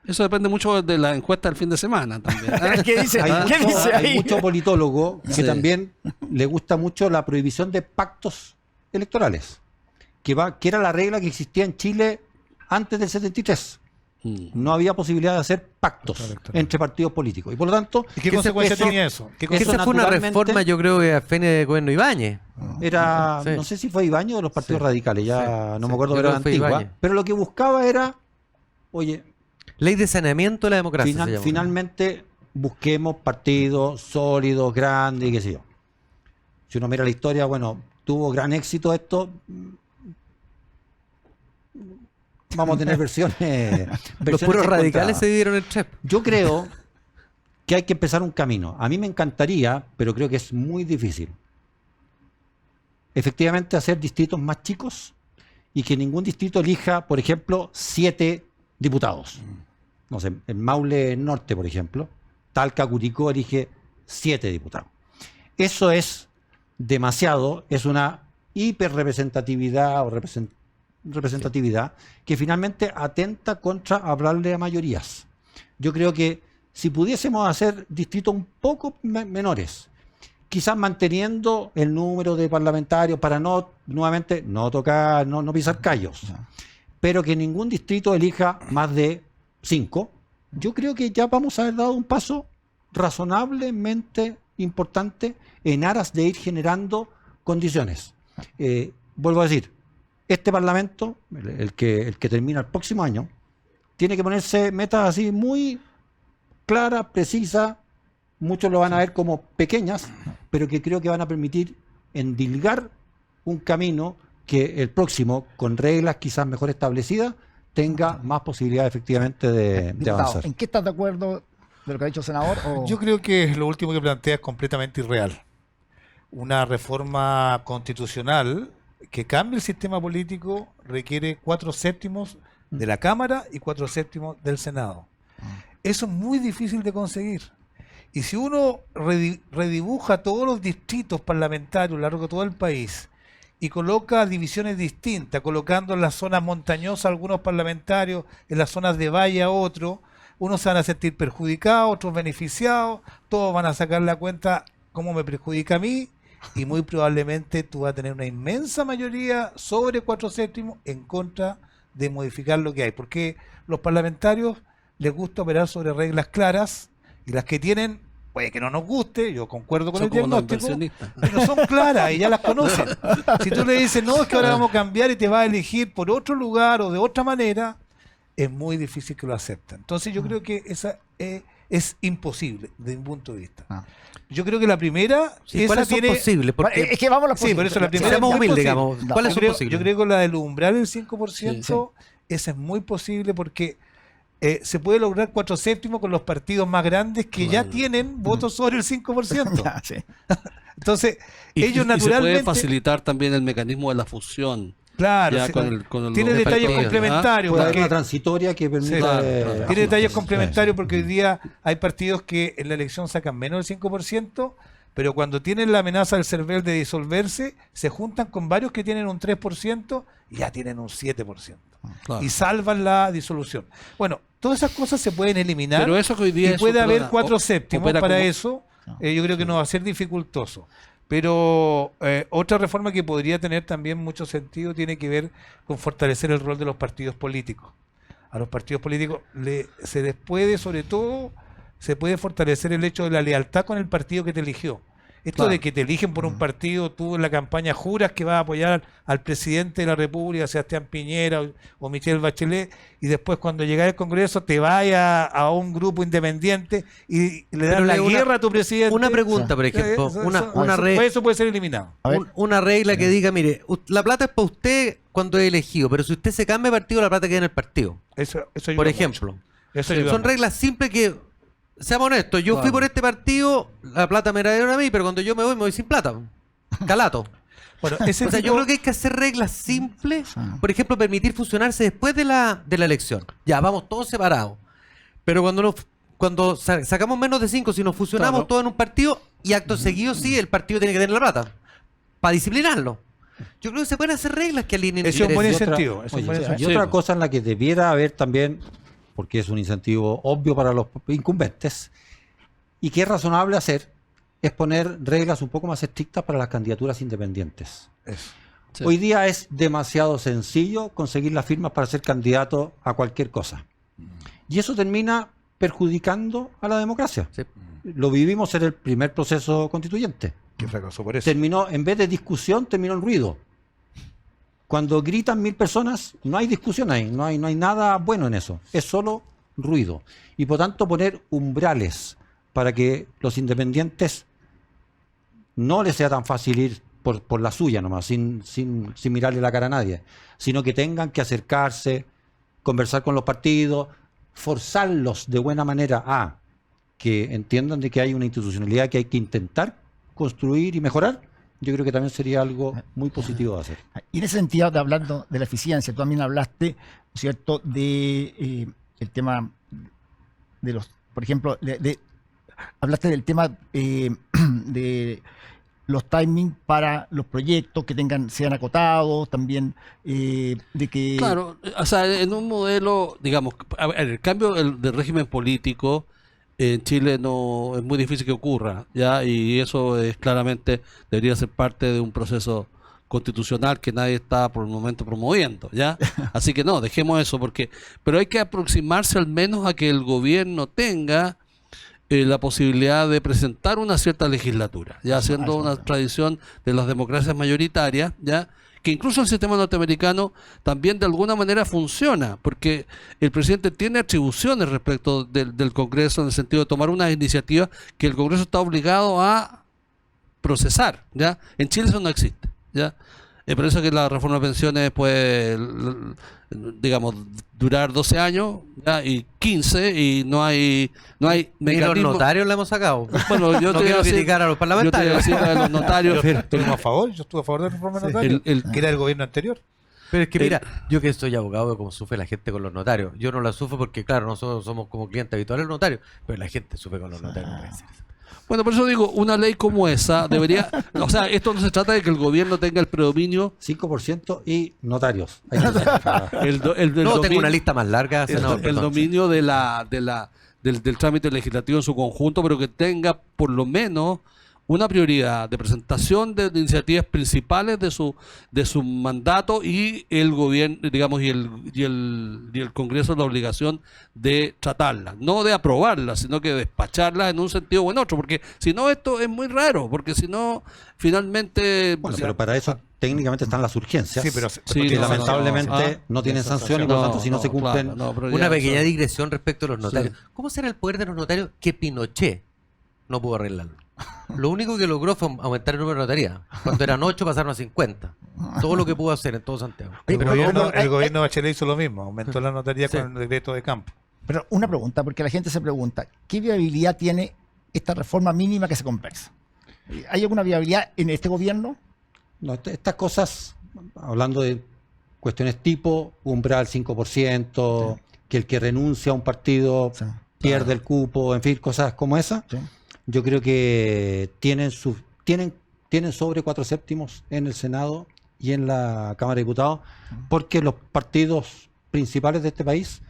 Eso depende mucho de la encuesta del fin de semana también. ¿ah? ¿Qué dice? hay, ¿Qué mucho, dice hay ahí? mucho politólogo que Sí. también le gusta mucho la prohibición de pactos electorales, que era la regla que existía en Chile antes del 73. Mm. No había posibilidad de hacer pactos Electoral. entre partidos políticos. Y por lo tanto, ¿Y qué Que consecuencia eso- tenía eso? ¿Qué Que eso esa fue una naturalmente- reforma, yo creo que a Fene de Gobierno Ibáñez. era, Sí. no sé si fue Ibañez o los partidos Sí. radicales, ya Sí, no sí. me acuerdo, Yo pero creo era que fue antigua. Ibáñez. Pero lo que buscaba era, oye, Ley de saneamiento de la democracia. se llama. finalmente busquemos partidos sólidos, grandes y qué sé yo. Si uno mira la historia, bueno, tuvo gran éxito esto. Vamos a tener versiones. Los versiones puros radicales encontradas. se dividieron en 3. Yo creo que hay que empezar un camino. A mí me encantaría, pero creo que es muy difícil. Efectivamente, hacer distritos más chicos y que ningún distrito elija, por ejemplo, 7 diputados. No sé, en Maule Norte, por ejemplo, Talca, Curicó elige 7 diputados. Eso es demasiado, es una hiperrepresentatividad o representatividad que finalmente atenta contra hablarle a mayorías. Yo creo que si pudiésemos hacer distritos un poco menores, quizás manteniendo el número de parlamentarios para no, nuevamente, no tocar, no pisar callos, pero que ningún distrito elija más de 5, yo creo que ya vamos a haber dado un paso razonablemente importante en aras de ir generando condiciones. Vuelvo a decir, este Parlamento, el que termina el próximo año, tiene que ponerse metas así muy claras, precisas. Muchos lo van a ver como pequeñas, pero que creo que van a permitir endilgar un camino que el próximo, con reglas quizás mejor establecidas, tenga más posibilidad efectivamente de Diputado, avanzar. ¿en qué estás de acuerdo de lo que ha dicho el senador? O- Yo creo que lo último que plantea es completamente irreal. Una reforma constitucional que cambie el sistema político requiere 4/7 de la Cámara y 4/7 del Senado. Eso es muy difícil de conseguir. Y si uno redibuja todos los distritos parlamentarios a lo largo de todo el país y coloca divisiones distintas, colocando en las zonas montañosas a algunos parlamentarios, en las zonas de valle a otros, unos se van a sentir perjudicados, otros beneficiados, todos van a sacar la cuenta cómo me perjudica a mí, y muy probablemente tú vas a tener una inmensa mayoría sobre 4/7 en contra de modificar lo que hay, porque los parlamentarios les gusta operar sobre reglas claras, y las que tienen, puede que no nos guste, yo concuerdo con Son el como los diagnóstico, inversionistas. pero son claras y ya las conocen. Si tú le dices, no, es que ahora vamos a cambiar y te vas a elegir por otro lugar o de otra manera, es muy difícil que lo acepten. Entonces yo creo que esa es imposible desde mi punto de vista. Ah. Yo creo que la primera, Sí, ¿cuáles son posibles? Porque Es que vamos a la Sí, por eso la primera seamos es muy humildes, posible. digamos. ¿Cuáles yo son creo, posibles? yo creo que la del umbral del 5%, esa es muy posible porque se puede lograr 4/7 con los partidos más grandes que ya tienen votos sobre el 5%. Ya, sí. Entonces, Y ellos se puede naturalmente... facilitar también el mecanismo de la fusión. Claro, Ya sí, con el tiene los detalles partidos, complementarios. Puede haber porque- una transitoria que permita... Sí, claro, claro. tiene detalles ajustes. complementarios porque hoy día hay partidos que en la elección sacan menos del 5%, pero cuando tienen la amenaza del CERVEL de disolverse, se juntan con varios que tienen un 3% y ya tienen un 7%. Claro. Y salvan la disolución. Bueno, todas esas cosas se pueden eliminar Pero eso que hoy día y es puede otra- haber 4/7 opera para como- eso. Yo creo que no va a ser dificultoso. Pero otra reforma que podría tener también mucho sentido tiene que ver con fortalecer el rol de los partidos políticos. A los partidos políticos se les puede, sobre todo, se puede fortalecer el hecho de la lealtad con el partido que te eligió. Esto Claro. de que te eligen por un partido, tú en la campaña juras que vas a apoyar al presidente de la República, Sebastián Piñera o Michelle Bachelet, y después cuando llegas al Congreso te vayas a un grupo independiente y le das Pero la Leo, guerra a tu presidente. Una pregunta, por ejemplo. Eso puede ser eliminado. A ver. Una regla que diga, mire, la plata es para usted cuando es elegido, pero si usted se cambia de partido, la plata queda en el partido. Eso ayuda Por mucho. ejemplo. Eso ayuda Son mucho. reglas simples que, seamos honestos, yo fui Claro. por este partido, la plata me la dieron a mí, pero cuando yo me voy sin plata. Calato. Bueno, ese O sea, yo tipo- creo que hay que hacer reglas simples. Ah. Por ejemplo, permitir fusionarse después de la elección. Ya, vamos todos separados. Pero cuando sacamos menos de 5, si nos fusionamos Claro. todos en un partido, y acto seguido sí, el partido tiene que tener la plata. Para disciplinarlo. Yo creo que se pueden hacer reglas que alineen Ese es un buen intereses. incentivo. es un Oye, buen y incentivo. otra Sí. cosa en la que debiera haber también, porque es un incentivo obvio para los incumbentes, y que es razonable hacer, es poner reglas un poco más estrictas para las candidaturas independientes. Eso. Sí. Hoy día es demasiado sencillo conseguir las firmas para ser candidato a cualquier cosa. Y eso termina perjudicando a la democracia. Sí. Lo vivimos en el primer proceso constituyente. Que fracasó por eso. Terminó, en vez de discusión, terminó en ruido. Cuando gritan 1000 personas, no hay discusión ahí, no hay nada bueno en eso, es solo ruido. Y por tanto poner umbrales para que los independientes no les sea tan fácil ir por la suya nomás, sin mirarle la cara a nadie, sino que tengan que acercarse, conversar con los partidos, forzarlos de buena manera a que entiendan de que hay una institucionalidad que hay que intentar construir y mejorar. Yo creo que también sería algo muy positivo de hacer. Y en ese sentido, hablando de la eficiencia, tú también hablaste, ¿no es cierto?, de el tema de los, por ejemplo, hablaste del tema de los timings para los proyectos que sean acotados, también de que... Claro, o sea, en un modelo, digamos, a ver, el cambio del régimen político en Chile no es muy difícil que ocurra, ¿ya? Y eso es claramente debería ser parte de un proceso constitucional que nadie está por el momento promoviendo, ¿ya? Así que no, dejemos eso pero hay que aproximarse al menos a que el gobierno tenga la posibilidad de presentar una cierta legislatura, ya siendo una tradición de las democracias mayoritarias, ya que incluso el sistema norteamericano también de alguna manera funciona, porque el presidente tiene atribuciones respecto del Congreso en el sentido de tomar unas iniciativas que el Congreso está obligado a procesar, ¿ya? En Chile eso no existe, ¿ya? Por eso que la reforma de pensiones puede, digamos, durar 12 años, ¿ya? Y 15, y no hay Ni los mecanismo. notarios la hemos sacado. Bueno, yo No te quiero voy a decir- criticar a los parlamentarios. Yo te voy a decir a los notarios. Estuvimos a favor, yo estuve a favor de la reforma notaria, que era el gobierno anterior. Pero es que mira, yo que soy abogado, veo cómo sufre la gente con los notarios. Yo no la sufro porque, claro, nosotros somos como clientes habituales de los notarios, pero la gente sufre con los notarios. No puede ser eso. Bueno, por eso digo, una ley como esa debería, o sea, esto no se trata de que el gobierno tenga el predominio, 5% y notarios. Ahí está. el No, tengo dominio- una lista más larga, senador, el perdón. dominio del trámite legislativo en su conjunto, pero que tenga por lo menos una prioridad de presentación de iniciativas principales de su mandato, y el gobierno, digamos, y el Congreso la obligación de tratarlas, no de aprobarlas, sino que despacharlas en un sentido o en otro, porque si no esto es muy raro, porque si no finalmente Bueno, o sea, pero para eso técnicamente están las urgencias. Sí, pero Sí, que no, lamentablemente no tienen sanción y por lo tanto si no se cumplen... claro, no, pero Una ya, pequeña o sea, digresión respecto a los notarios. Sí. ¿Cómo será el poder de los notarios que Pinochet no pudo arreglarlo? Lo único que logró fue aumentar el número de notarías. Cuando eran 8 pasaron a 50. Todo lo que pudo hacer en todo Santiago. Oye, pero El gobierno de Bachelet hizo lo mismo, aumentó la notaría Sí. con el decreto de campo. Pero una pregunta, porque la gente se pregunta, ¿qué viabilidad tiene esta reforma mínima que se conversa? ¿Hay alguna viabilidad en este gobierno? No, estas cosas, hablando de cuestiones tipo umbral 5%, que el que renuncia a un partido Sí. pierde el cupo, en fin, cosas como esas, Sí. yo creo que tienen sobre 4/7 en el Senado y en la Cámara de Diputados, porque los partidos principales de este país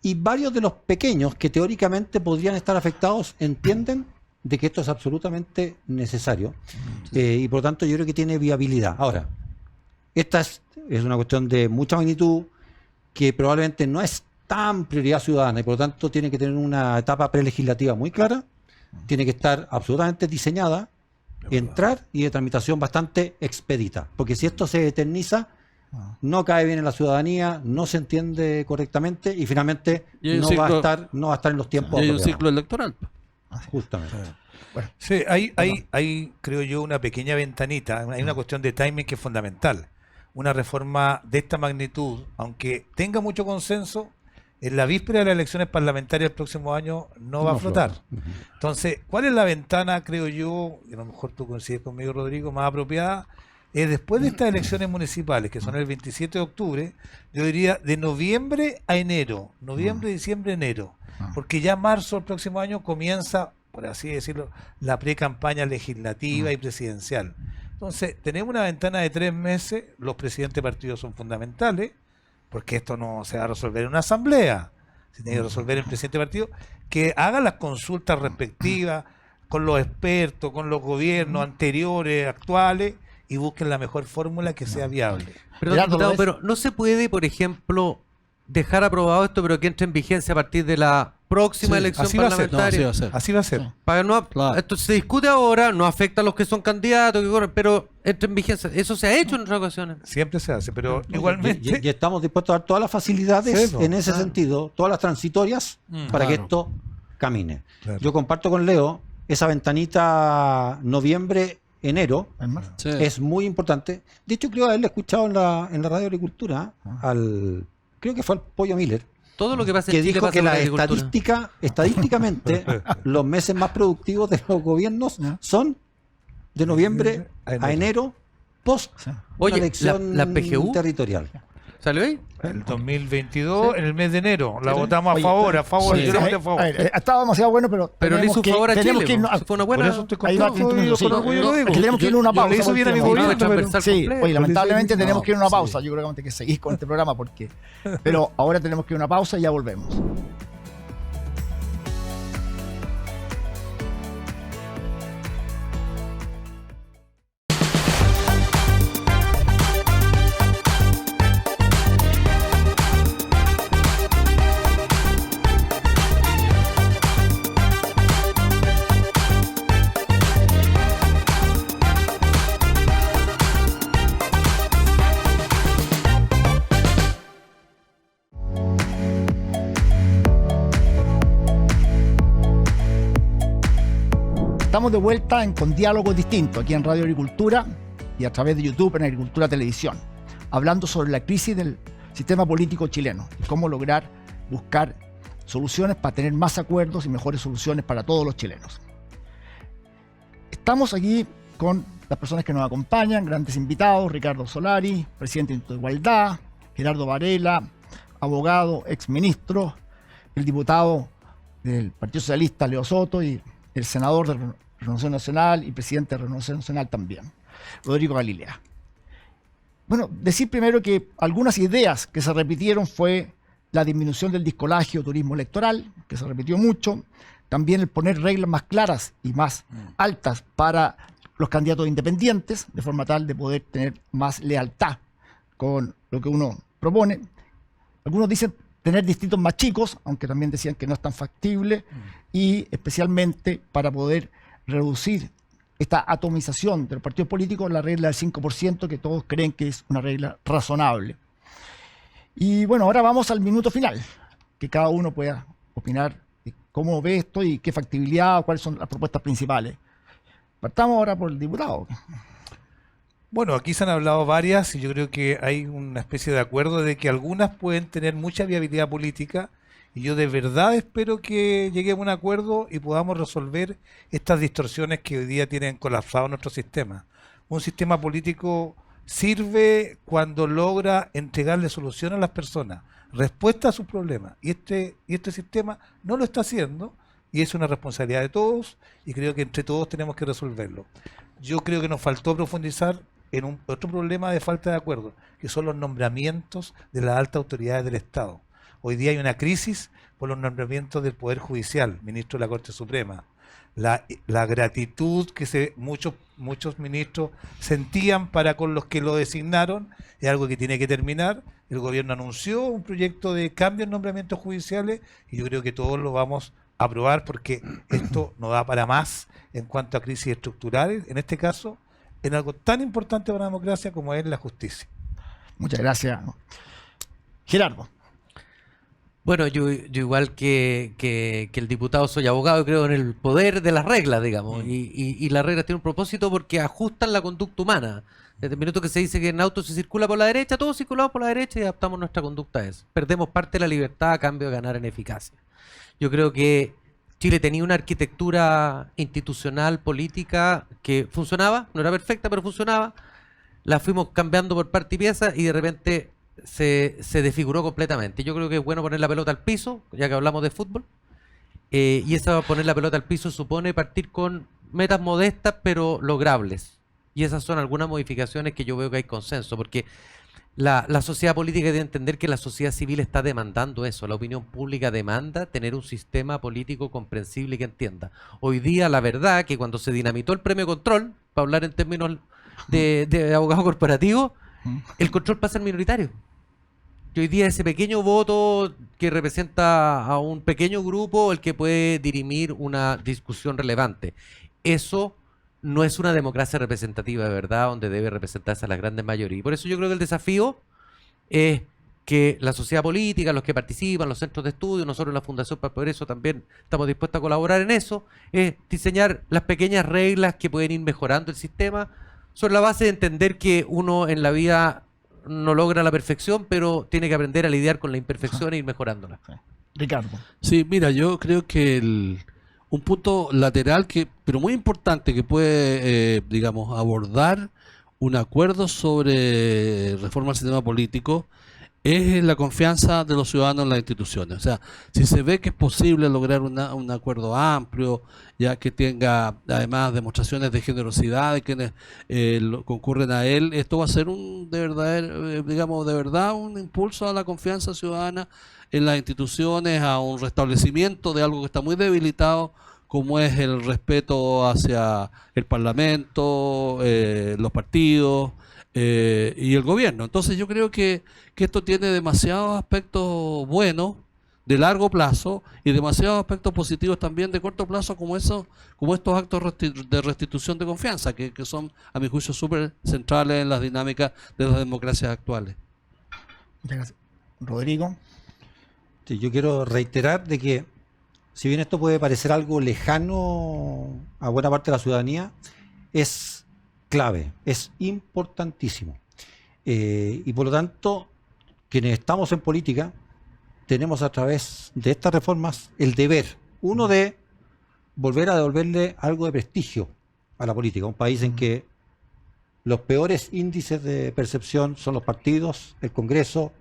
y varios de los pequeños que teóricamente podrían estar afectados entienden de que esto es absolutamente necesario, y por lo tanto yo creo que tiene viabilidad. Ahora, esta es una cuestión de mucha magnitud que probablemente no es tan prioridad ciudadana y por lo tanto tiene que tener una etapa prelegislativa muy clara, tiene que estar absolutamente diseñada, entrar y de tramitación bastante expedita, porque si esto se eterniza, no cae bien en la ciudadanía, no se entiende correctamente y finalmente Y hay un no va a ciclo- estar en los tiempos y hay un apropiados. ciclo electoral. Justamente. Sí, hay, creo yo, una pequeña ventanita, hay una cuestión de timing que es fundamental. Una reforma de esta magnitud, aunque tenga mucho consenso, en la víspera de las elecciones parlamentarias del próximo año no va a No flotar. flota. Ujú. Entonces, ¿cuál es la ventana, creo yo, y a lo mejor tú coincides conmigo, Rodrigo, más apropiada? Es después de estas elecciones municipales, que son el 27 de octubre, yo diría de noviembre a enero, noviembre, diciembre, enero, porque ya marzo del próximo año comienza, por así decirlo, la pre-campaña legislativa y presidencial. Entonces, tenemos una ventana de 3 meses, los presidentes de partidos son fundamentales, porque esto no se va a resolver en una asamblea, se tiene que resolver el presidente de partido, que haga las consultas respectivas con los expertos, con los gobiernos anteriores, actuales, y busquen la mejor fórmula que sea viable. Pero, Gerardo, diputado, ¿lo ves? pero no se puede, por ejemplo, dejar aprobado esto, pero que entre en vigencia a partir de la próxima Sí, elección así va a ser. parlamentaria. No, sí va a ser. Así va a ser. Para no, Claro. Esto se discute ahora, no afecta a los que son candidatos, que corren, pero entre en vigencia. Eso se ha hecho en otras ocasiones. Siempre se hace, pero Y igualmente... estamos dispuestos a dar todas las facilidades Sí, po. en ese sentido, todas las transitorias para que Claro. esto camine. Claro. Yo comparto con Leo esa ventanita noviembre-enero. ¿Es más? Sí. Es muy importante. De hecho, creo haberle escuchado en la radio Agricultura creo que fue al Pollo Miller, Todo lo que pasa en que Chile dijo pasa que por la agricultura. estadísticamente los meses más productivos de los gobiernos son de noviembre a enero post Oye, una elección la PGU territorial. ¿Salió ahí? El 2022, en el mes de enero, la votamos Oye, a favor, sí. yo la voté a favor. Estaba demasiado bueno, pero Pero le tenemos hizo que- favor a Chile. tenemos que irnos po. a- Fue una Por buena. eso estoy Ahí va, contento, Tinto, yo sí. con orgullo lo Es digo. que tenemos que ir a una Yo pausa. le hice por bien a mi último. gobierno, pero... transversal Sí, completo. oye, lamentablemente No, tenemos que ir a una sí. pausa. Yo creo que vamos a tener que seguir con este programa porque. Pero ahora tenemos que ir a una pausa y ya volvemos. Estamos de vuelta con Diálogo Distinto, aquí en Radio Agricultura y a través de YouTube en Agricultura Televisión, hablando sobre la crisis del sistema político chileno y cómo lograr buscar soluciones para tener más acuerdos y mejores soluciones para todos los chilenos. Estamos aquí con las personas que nos acompañan, grandes invitados: Ricardo Solari, presidente del Instituto de Igualdad; Gerardo Varela, abogado, exministro; el diputado del Partido Socialista, Leo Soto, y el senador de Renovación Nacional y presidente de Renovación Nacional también, Rodrigo Galilea. Bueno, decir primero que algunas ideas que se repitieron fue la disminución del discolagio turismo electoral, que se repitió mucho; también el poner reglas más claras y más altas para los candidatos independientes, de forma tal de poder tener más lealtad con lo que uno propone. Algunos dicen tener distritos más chicos, aunque también decían que no es tan factible, y especialmente para poder reducir esta atomización de los partidos políticos, la regla del 5%, que todos creen que es una regla razonable. Y bueno, ahora vamos al minuto final, que cada uno pueda opinar de cómo ve esto y qué factibilidad o cuáles son las propuestas principales. Partamos ahora por el diputado. Bueno, aquí se han hablado varias y yo creo que hay una especie de acuerdo de que algunas pueden tener mucha viabilidad política, y yo de verdad espero que lleguemos a un acuerdo y podamos resolver estas distorsiones que hoy día tienen colapsado nuestro sistema. Un sistema político sirve cuando logra entregarle solución a las personas, respuesta a sus problemas, y este sistema no lo está haciendo, y es una responsabilidad de todos, y creo que entre todos tenemos que resolverlo. Yo creo que nos faltó profundizar en otro problema de falta de acuerdo, que son los nombramientos de las altas autoridades del Estado. Hoy día hay una crisis por los nombramientos del Poder Judicial, ministro de la Corte Suprema. La gratitud que muchos ministros sentían para con los que lo designaron es algo que tiene que terminar. El gobierno anunció un proyecto de cambio en nombramientos judiciales y yo creo que todos lo vamos a aprobar, porque esto no da para más en cuanto a crisis estructurales, en este caso, en algo tan importante para la democracia como es la justicia. Muchas gracias. Gerardo. Bueno, yo igual que el diputado soy abogado y creo en el poder de las reglas, digamos, y las reglas tienen un propósito porque ajustan la conducta humana. Desde el minuto que se dice que en auto se circula por la derecha, todos circulamos por la derecha y adaptamos nuestra conducta a eso. Perdemos parte de la libertad a cambio de ganar en eficacia. Yo creo que Chile tenía una arquitectura institucional, política, que funcionaba, no era perfecta, pero funcionaba. La fuimos cambiando por parte y pieza y de repente se desfiguró completamente. Yo creo que es bueno poner la pelota al piso, ya que hablamos de fútbol, y esa poner la pelota al piso supone partir con metas modestas pero logrables, y esas son algunas modificaciones que yo veo que hay consenso, porque la sociedad política debe entender que la sociedad civil está demandando eso, la opinión pública demanda tener un sistema político comprensible y que entienda. Hoy día la verdad que cuando se dinamitó el premio control, para hablar en términos de abogado corporativo, el control pasa al minoritario. Y hoy día ese pequeño voto que representa a un pequeño grupo el que puede dirimir una discusión relevante. Eso no es una democracia representativa de verdad, donde debe representarse a las grandes mayorías. Y por eso yo creo que el desafío es que la sociedad política, los que participan, los centros de estudio, nosotros en la Fundación para el Progreso también estamos dispuestos a colaborar en eso, es diseñar las pequeñas reglas que pueden ir mejorando el sistema, sobre la base de entender que uno en la vida no logra la perfección, pero tiene que aprender a lidiar con la imperfección e ir mejorándola. Ricardo. Sí, mira, yo creo que un punto lateral, pero muy importante, que puede, digamos, abordar un acuerdo sobre reforma del sistema político, es la confianza de los ciudadanos en las instituciones. O sea, si se ve que es posible lograr un acuerdo amplio, ya que tenga además demostraciones de generosidad de quienes concurren a él, esto va a ser de verdad un impulso a la confianza ciudadana en las instituciones, a un restablecimiento de algo que está muy debilitado, como es el respeto hacia el Parlamento, los partidos y el gobierno. Entonces yo creo que esto tiene demasiados aspectos buenos de largo plazo y demasiados aspectos positivos también de corto plazo, como estos actos de restitución de confianza, que son, a mi juicio, súper centrales en las dinámicas de las democracias actuales. Muchas gracias. Rodrigo. Sí, yo quiero reiterar de que si bien esto puede parecer algo lejano a buena parte de la ciudadanía, es clave, es importantísimo. Y por lo tanto, quienes estamos en política, tenemos a través de estas reformas el deber, uno, de volver a devolverle algo de prestigio a la política, un país en que los peores índices de percepción son los partidos, el Congreso,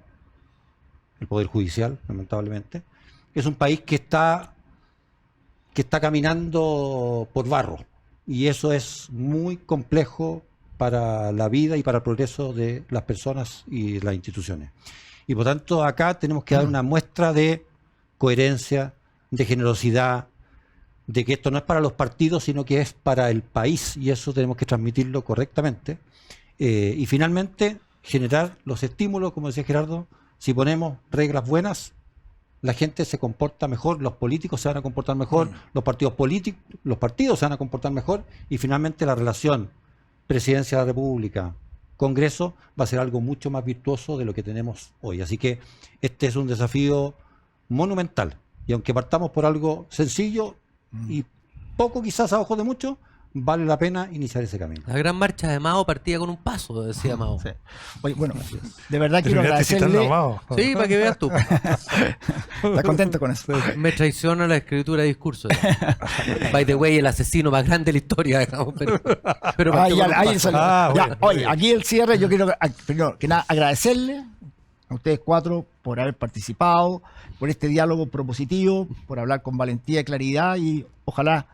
el Poder Judicial, lamentablemente. Es un país que está caminando por barro, y eso es muy complejo para la vida y para el progreso de las personas y las instituciones. Y por tanto, acá tenemos que dar una muestra de coherencia, de generosidad, de que esto no es para los partidos, sino que es para el país, y eso tenemos que transmitirlo correctamente. Y finalmente, generar los estímulos, como decía Gerardo. Si ponemos reglas buenas, la gente se comporta mejor, los políticos se van a comportar mejor, los partidos se van a comportar mejor, y finalmente la relación Presidencia de la República, Congreso, va a ser algo mucho más virtuoso de lo que tenemos hoy. Así que este es un desafío monumental, y aunque partamos por algo sencillo y poco quizás a ojos de muchos, vale la pena iniciar ese camino. La gran marcha de Mao partía con un paso, decía Mao. Sí. Oye, bueno, de verdad quiero Terminaste citando a agradecerle. Mao. Sí, para que veas tú. ¿Estás contento con eso? Me traiciona la escritura de discurso. By the way, el asesino más grande de la historia, digamos, pero Ahí, partió con un ahí paso. salió. Ah, Ya, bueno, oye, bien. aquí el cierre, yo quiero primero que nada agradecerle a ustedes cuatro por haber participado, por este diálogo propositivo, por hablar con valentía y claridad, y ojalá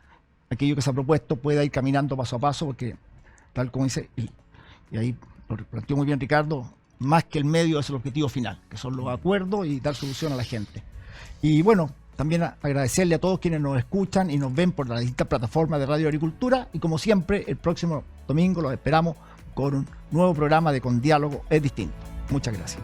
aquello que se ha propuesto pueda ir caminando paso a paso, porque tal como dice, y ahí lo planteó muy bien Ricardo, más que el medio es el objetivo final, que son los acuerdos y dar solución a la gente. Y bueno, también agradecerle a todos quienes nos escuchan y nos ven por las distintas plataformas de Radio Agricultura, y como siempre, el próximo domingo los esperamos con un nuevo programa de Con Diálogo es Distinto. Muchas gracias.